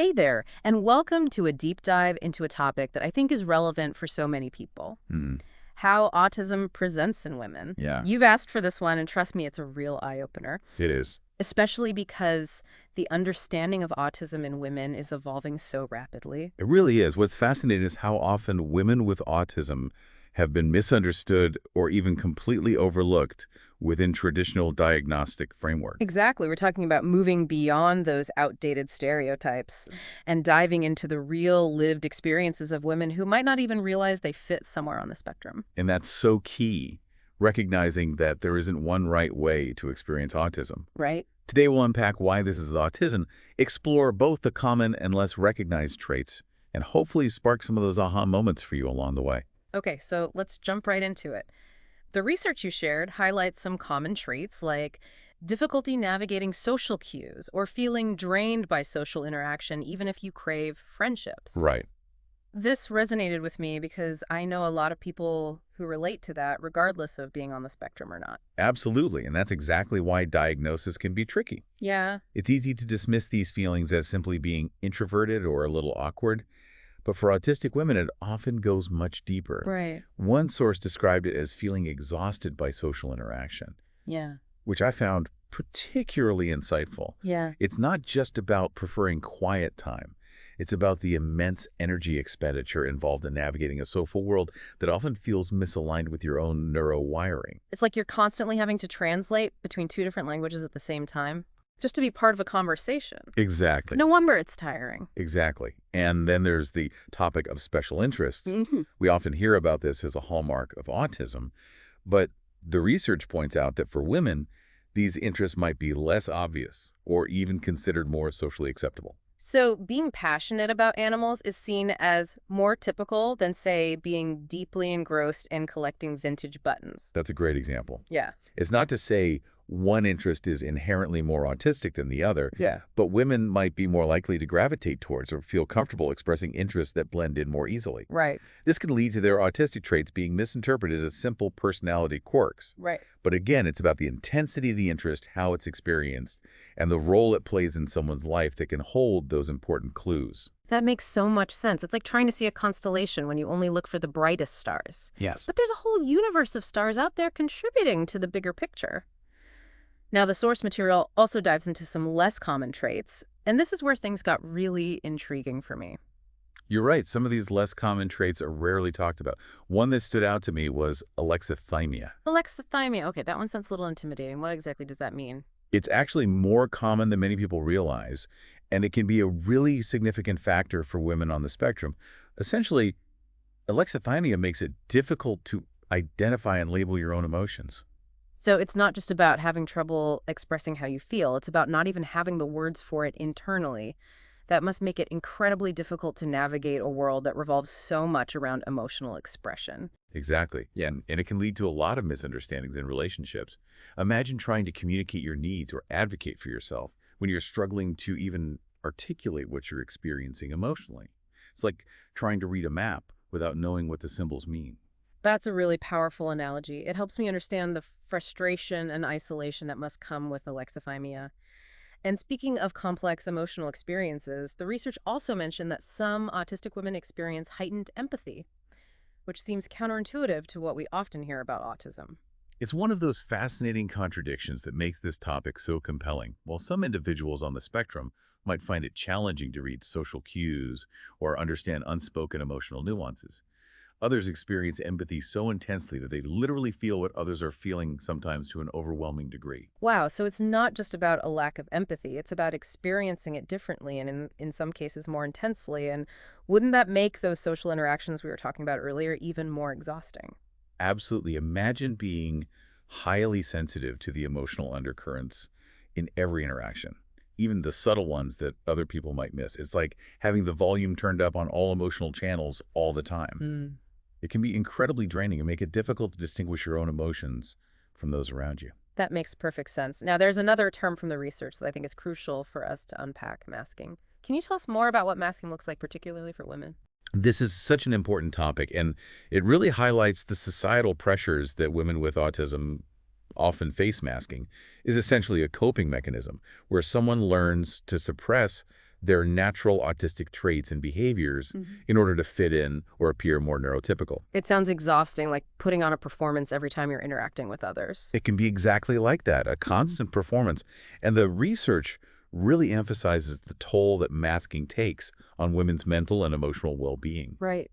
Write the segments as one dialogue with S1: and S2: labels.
S1: Hey there, and welcome to a deep dive into a topic that I think is relevant for so many people.
S2: Hmm.
S1: How autism presents in women.
S2: Yeah,
S1: You've asked for this one, and trust me, it's a real eye-opener,
S2: it is.
S1: especially because the understanding of autism in women is evolving so rapidly.
S2: It really is. What's fascinating is how often women with autism have been misunderstood or even completely overlooked within traditional diagnostic frameworks.
S1: Exactly. We're talking about moving beyond those outdated stereotypes and diving into the real lived experiences of women who might not even realize they fit somewhere on the spectrum.
S2: And that's so key, recognizing that there isn't one right way to experience autism.
S1: Right?
S2: Today, we'll unpack why this is autism, explore both the common and less recognized traits, and hopefully spark some of those aha moments for you along the way.
S1: Okay, so let's jump right into it. The research you shared highlights some common traits like difficulty navigating social cues or feeling drained by social interaction even if you crave friendships.
S2: Right.
S1: This resonated with me because I know a lot of people who relate to that regardless of being on the spectrum or not.
S2: Absolutely, and that's exactly why diagnosis can be tricky.
S1: Yeah,
S2: It's easy to dismiss these feelings as simply being introverted or a little awkward, but for autistic women, it often goes much deeper.
S1: right.
S2: One source described it as feeling exhausted by social interaction,
S1: Yeah,
S2: which I found particularly insightful.
S1: yeah.
S2: It's not just about preferring quiet time. It's about the immense energy expenditure involved in navigating a social world that often feels misaligned with your own neurowiring.
S1: It's like you're constantly having to translate between two different languages at the same time just to be part of a conversation.
S2: Exactly.
S1: No wonder it's tiring.
S2: Exactly. And then there's the topic of special interests.
S1: Hmm.
S2: We often hear about this as a hallmark of autism, but the research points out that for women, these interests might be less obvious or even considered more socially acceptable.
S1: So being passionate about animals is seen as more typical than, say, being deeply engrossed in collecting vintage buttons.
S2: That's a great example.
S1: Yeah.
S2: It's not to say one interest is inherently more autistic than the other,
S1: Yeah.
S2: but women might be more likely to gravitate towards or feel comfortable expressing interests that blend in more easily.
S1: Right.
S2: This can lead to their autistic traits being misinterpreted as simple personality quirks.
S1: Right.
S2: But again, it's about the intensity of the interest, how it's experienced, and the role it plays in someone's life that can hold those important clues.
S1: That makes so much sense. It's like trying to see a constellation when you only look for the brightest stars.
S2: Yes.
S1: But there's a whole universe of stars out there contributing to the bigger picture. Now, the source material also dives into some less common traits, and this is where things got really intriguing for me.
S2: You're right. Some of these less common traits are rarely talked about. One that stood out to me was alexithymia.
S1: Alexithymia. Okay, that one sounds a little intimidating. What exactly does that mean?
S2: It's actually more common than many people realize, and it can be a really significant factor for women on the spectrum. Essentially, alexithymia makes it difficult to identify and label your own emotions.
S1: So it's not just about having trouble expressing how you feel. It's about not even having the words for it internally. That must make it incredibly difficult to navigate a world that revolves so much around emotional expression.
S2: Exactly. Yeah, and it can lead to a lot of misunderstandings in relationships. Imagine trying to communicate your needs or advocate for yourself when you're struggling to even articulate what you're experiencing emotionally. It's like trying to read a map without knowing what the symbols mean.
S1: That's a really powerful analogy. It helps me understand the frustration and isolation that must come with alexithymia. And speaking of complex emotional experiences, the research also mentioned that some autistic women experience heightened empathy, which seems counterintuitive to what we often hear about autism.
S2: It's one of those fascinating contradictions that makes this topic so compelling. While some individuals on the spectrum might find it challenging to read social cues or understand unspoken emotional nuances, others experience empathy so intensely that they literally feel what others are feeling, sometimes to an overwhelming degree.
S1: Wow, so it's not just about a lack of empathy, it's about experiencing it differently and in some cases more intensely. And wouldn't that make those social interactions we were talking about earlier even more exhausting?
S2: Absolutely. Imagine being highly sensitive to the emotional undercurrents in every interaction, even the subtle ones that other people might miss. It's like having the volume turned up on all emotional channels all the time. It can be incredibly draining and make it difficult to distinguish your own emotions from those around you.
S1: That makes perfect sense. Now, there's another term from the research that I think is crucial for us to unpack: masking. Can you tell us more about what masking looks like, particularly for women?
S2: This is such an important topic, and it really highlights the societal pressures that women with autism often face. Masking is essentially a coping mechanism where someone learns to suppress their natural autistic traits and behaviors
S1: Mhm.
S2: in order to fit in or appear more neurotypical.
S1: It sounds exhausting, like putting on a performance every time you're interacting with others.
S2: It can be exactly like that, a
S1: Mhm.
S2: constant performance. And the research really emphasizes the toll that masking takes on women's mental and emotional well-being.
S1: Right.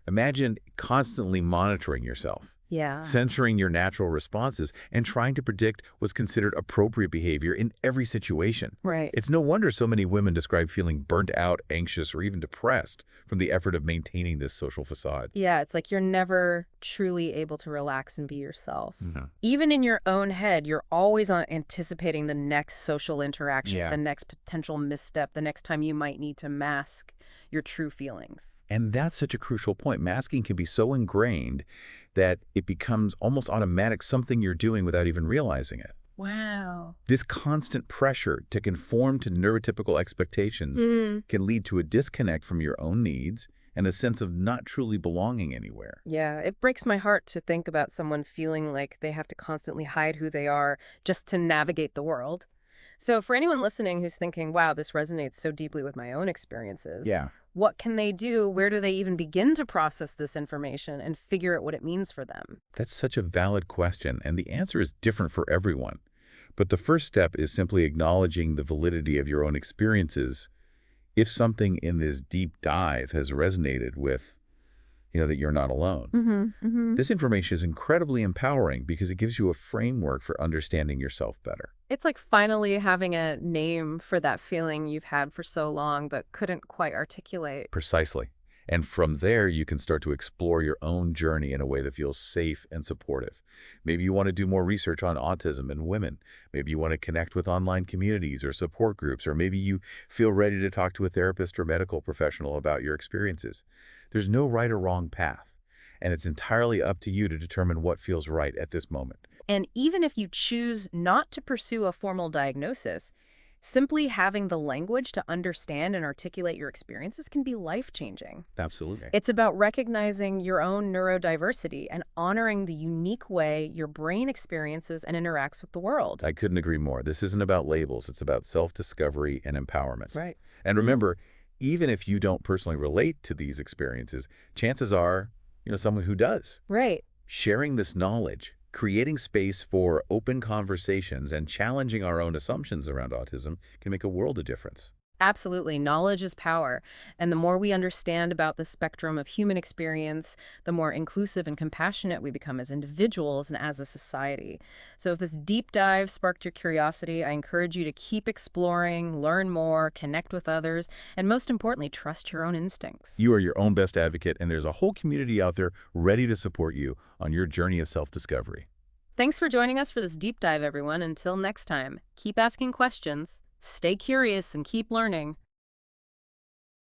S2: Imagine constantly monitoring yourself,
S1: Yeah.
S2: censoring your natural responses, and trying to predict what's considered appropriate behavior in every situation.
S1: Right.
S2: It's no wonder so many women describe feeling burnt out, anxious, or even depressed from the effort of maintaining this social facade.
S1: Yeah, it's like you're never truly able to relax and be yourself.
S2: Mhm.
S1: Even in your own head, you're always anticipating the next social interaction,
S2: Yeah.
S1: the next potential misstep, the next time you might need to mask your true feelings.
S2: And that's such a crucial point. Masking can be so ingrained that it becomes almost automatic, something you're doing without even realizing it.
S1: Wow.
S2: This constant pressure to conform to neurotypical expectations
S1: Mm.
S2: can lead to a disconnect from your own needs and a sense of not truly belonging anywhere.
S1: Yeah, it breaks my heart to think about someone feeling like they have to constantly hide who they are just to navigate the world. So, for anyone listening who's thinking, wow, this resonates so deeply with my own experiences,
S2: Yeah,
S1: what can they do? Where do they even begin to process this information and figure out what it means for them?
S2: that's such a valid question, and the answer is different for everyone. But the first step is simply acknowledging the validity of your own experiences. If something in this deep dive has resonated with, that you're not alone.
S1: Mm-hmm.
S2: This information is incredibly empowering because it gives you a framework for understanding yourself better.
S1: It's like finally having a name for that feeling you've had for so long but couldn't quite articulate.
S2: Precisely. And from there, you can start to explore your own journey in a way that feels safe and supportive. Maybe you want to do more research on autism in women. Maybe you want to connect with online communities or support groups, or maybe you feel ready to talk to a therapist or medical professional about your experiences. There's no right or wrong path, and it's entirely up to you to determine what feels right at this moment.
S1: And even if you choose not to pursue a formal diagnosis, simply having the language to understand and articulate your experiences can be life-changing.
S2: Absolutely.
S1: It's about recognizing your own neurodiversity and honoring the unique way your brain experiences and interacts with the world.
S2: I couldn't agree more. This isn't about labels. It's about self-discovery and empowerment.
S1: Right.
S2: And remember, even if you don't personally relate to these experiences, chances are, someone who does.
S1: Right.
S2: Sharing this knowledge, creating space for open conversations, and challenging our own assumptions around autism can make a world of difference.
S1: Absolutely. Knowledge is power. And the more we understand about the spectrum of human experience, the more inclusive and compassionate we become as individuals and as a society. So if this deep dive sparked your curiosity, I encourage you to keep exploring, learn more, connect with others, and most importantly, trust your own instincts.
S2: You are your own best advocate, and there's a whole community out there ready to support you on your journey of self-discovery.
S1: Thanks for joining us for this deep dive, everyone. Until next time, keep asking questions, stay curious, and keep learning.